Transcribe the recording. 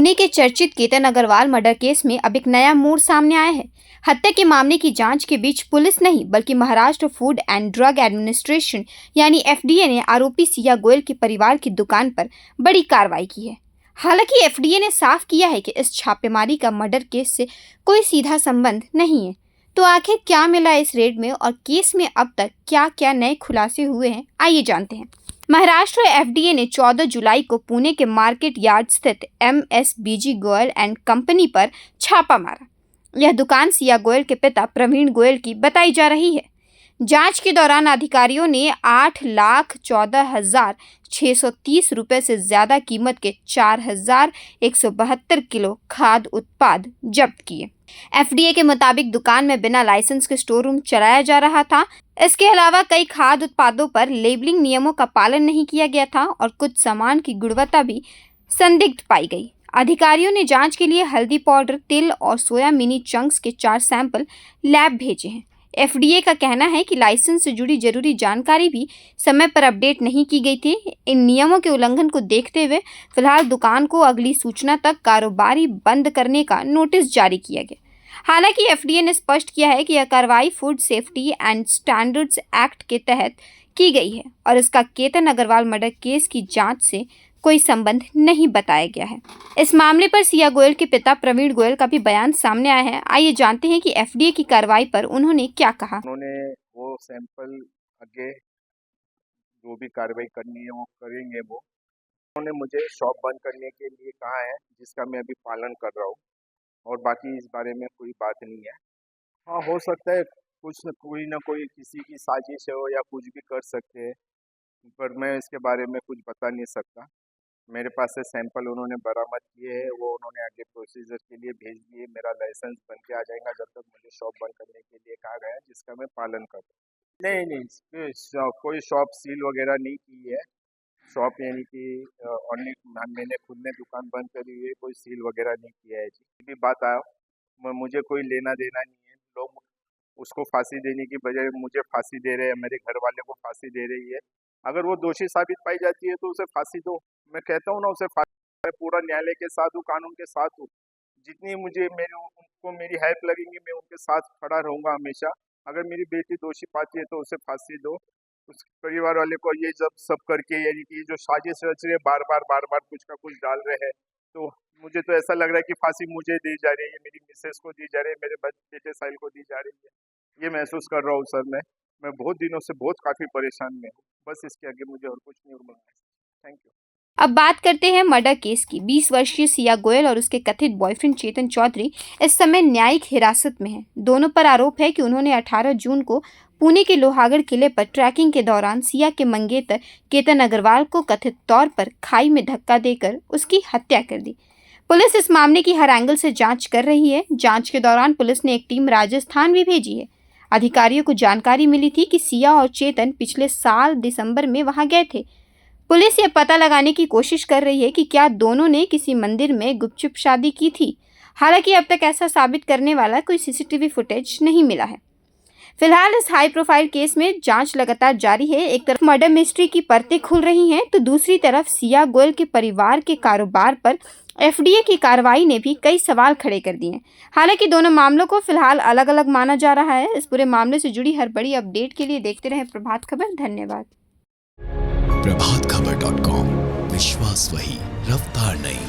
पुणे के चर्चित Ketan Agarwal murder case में अब एक नया मोड़ सामने आया है। हत्या के मामले की जांच के बीच पुलिस नहीं बल्कि Maharashtra food and drug administration यानी एफडीए ने आरोपी सिया गोयल के परिवार की दुकान पर बड़ी कार्रवाई की है। हालांकि एफडीए ने साफ किया है कि इस छापेमारी का मर्डर केस से कोई सीधा संबंध नहीं है। तो आखिर क्या मिला इस रेड में और केस में अब तक क्या क्या नए खुलासे हुए हैं, आइए जानते हैं। महाराष्ट्र एफडीए ने 14 जुलाई को पुणे के मार्केट यार्ड स्थित एमएसबीजी गोयल एंड कंपनी पर छापा मारा। यह दुकान सिया गोयल के पिता प्रवीण गोयल की बताई जा रही है। जांच के दौरान अधिकारियों ने 8,14,630 रुपये से ज्यादा कीमत के 4,172 किलो खाद्य उत्पाद जब्त किए। एफडीए के मुताबिक दुकान में बिना लाइसेंस के स्टोर रूम चलाया जा रहा था। इसके अलावा कई खाद्य उत्पादों पर लेबलिंग नियमों का पालन नहीं किया गया था और कुछ सामान की गुणवत्ता भी संदिग्ध पाई गई। अधिकारियों ने जांच के लिए हल्दी पाउडर, तिल और सोया मिनी चंक्स के 4 सैंपल लैब भेजे हैं। एफडीए का कहना है कि लाइसेंस से जुड़ी जरूरी जानकारी भी समय पर अपडेट नहीं की गई थी। इन नियमों के उल्लंघन को देखते हुए फिलहाल दुकान को अगली सूचना तक कारोबारी बंद करने का नोटिस जारी किया गया। हालांकि एफडीए ने स्पष्ट किया है कि यह कार्रवाई food safety and standards act के तहत की गई है और इसका केतन अग्रवाल मर्डर केस की जांच से कोई संबंध नहीं बताया गया है। इस मामले पर सिया गोयल के पिता प्रवीण गोयल का भी बयान सामने आया है। आइए जानते हैं कि एफडीए की कार्रवाई पर उन्होंने क्या कहा। उन्होंने वो सैंपल आगे जो भी कार्रवाई करनी है वो करेंगे। उन्होंने मुझे शॉप बंद करने के लिए कहा है, जिसका मैं अभी पालन कर रहा हूँ और बाकी इस बारे में कोई बात नहीं है। हाँ, हो सकता है कोई ना कोई किसी की साजिश हो या कुछ भी कर सकते हैं, पर मैं इसके बारे में कुछ बता नहीं सकता। मेरे पास से सैंपल उन्होंने बरामद किए हैं, वो उन्होंने आगे प्रोसीजर के लिए भेज दिए। मेरा लाइसेंस बन के आ जाएगा जब तक मुझे शॉप बंद करने के लिए कहा गया, जिसका मैं पालन कर रहा हूँ। नहीं, कोई शॉप सील वगैरह नहीं की है। शॉप यानी कि ओनली मैंने खुद ने दुकान बंद करी हुई है, कोई सील वगैरह नहीं किया है जी। भी बात आया, मुझे कोई लेना देना नहीं है। लोग उसको फांसी देने की बजाय मुझे फांसी दे रहे हैं, मेरे घर वाले को फांसी दे रही है। अगर वो दोषी साबित पाई जाती है तो उसे फांसी दो। मैं कहता हूँ ना, उसे फांसी। मैं पूरा न्यायालय के साथ हूँ, कानून के साथ हूँ। जितनी मुझे उनको मेरी हेल्प लगेगी, मैं उनके साथ खड़ा रहूँगा हमेशा। अगर मेरी बेटी दोषी पाती है तो उसे फांसी दो। उस परिवार वाले को ये सब करके, यानी कि जो साजिश रच रहे, बार बार कुछ का कुछ डाल रहे हैं, तो मुझे तो ऐसा लग रहा है कि फांसी मुझे दी जा रही है, मेरी मिसेस को दी जा रही है, मेरे बेटे साहिल को दी जा रही है। ये महसूस कर रहा हूँ सर। मैं बहुत दिनों से काफ़ी परेशान में हूँ। बस इसके आगे मुझे और कुछ नहीं बोलना है। Thank you. अब बात करते हैं मर्डर केस की। 20 वर्षीय सिया गोयल और उसके कथित बॉयफ्रेंड चेतन चौधरी इस समय न्यायिक हिरासत में हैं। दोनों पर आरोप है कि उन्होंने 18 जून को पुणे के लोहागढ़ किले पर ट्रैकिंग के दौरान सिया के मंगेतर केतन अग्रवाल को कथित तौर पर खाई में धक्का देकर उसकी हत्या कर दी। पुलिस इस मामले की हर एंगल से जांच कर रही है। जांच के दौरान पुलिस ने एक टीम राजस्थान भी भेजी है। अधिकारियों को जानकारी मिली थी कि सिया और चेतन पिछले साल दिसंबर में वहां गए थे। पुलिस ये पता लगाने की कोशिश कर रही है कि क्या दोनों ने किसी मंदिर में गुपचुप शादी की थी। हालांकि अब तक ऐसा साबित करने वाला कोई सीसीटीवी फुटेज नहीं मिला है। फिलहाल इस हाई प्रोफाइल केस में जांच लगातार जारी है। एक तरफ मर्डर मिस्ट्री की परतें खुल रही हैं, तो दूसरी तरफ सिया गोयल के परिवार के कारोबार पर एफडीए की कार्रवाई ने भी कई सवाल खड़े कर दिए हैं। हालांकि दोनों मामलों को फिलहाल अलग अलग माना जा रहा है। इस पूरे मामले से जुड़ी हर बड़ी अपडेट के लिए देखते रहें प्रभात खबर। धन्यवाद। प्रभातखबर.com, विश्वास वही, रफ्तार नहीं।